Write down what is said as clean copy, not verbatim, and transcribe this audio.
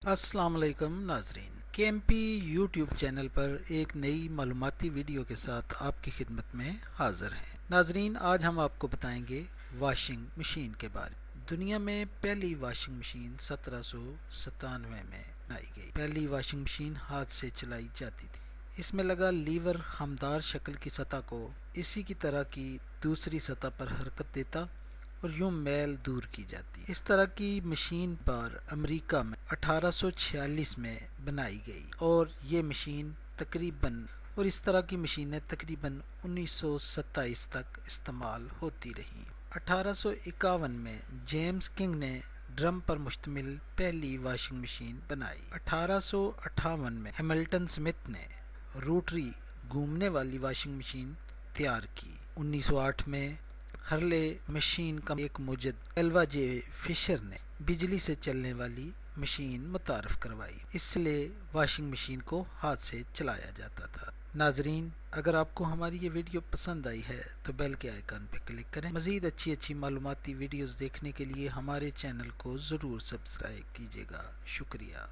अस्सलाम वालेकुम नाजरीन, के एम पी यूट्यूब चैनल पर एक नई मालूमाती वीडियो के साथ आपकी खिदमत में हाजिर हैं। नाजरीन, आज हम आपको बताएंगे वॉशिंग मशीन के बारे में। दुनिया में पहली वॉशिंग मशीन 1797 में बनाई गई। पहली वॉशिंग मशीन हाथ से चलाई जाती थी। इसमें लगा लीवर खमदार शक्ल की सतह को इसी की तरह की दूसरी सतह पर हरकत देता और यूं मैल दूर की जाती। इस तरह की मशीन पर अमेरिका में 1846 में बनाई गई और ये मशीन तकरीबन और इस तरह की मशीनें तकरीबन 1927 तक इस्तेमाल होती रहीं। 1851 में जेम्स किंग ने ड्रम पर मुश्तमिल पहली वॉशिंग मशीन बनाई। 1858 में हैमिल्टन स्मिथ ने रोटरी घूमने वाली वॉशिंग मशीन तैयार की। 1908 में हर्ले मशीन का एक मुजद एल्वा जे फिशर ने बिजली से चलने वाली मशीन मुतारफ करवाई। इसलिए वॉशिंग मशीन को हाथ से चलाया जाता था। नाजरीन, अगर आपको हमारी ये वीडियो पसंद आई है तो बेल के आइकन पर क्लिक करें। मज़ीद अच्छी मालूमाती वीडियोस देखने के लिए हमारे चैनल को ज़रूर सब्सक्राइब कीजिएगा। शुक्रिया।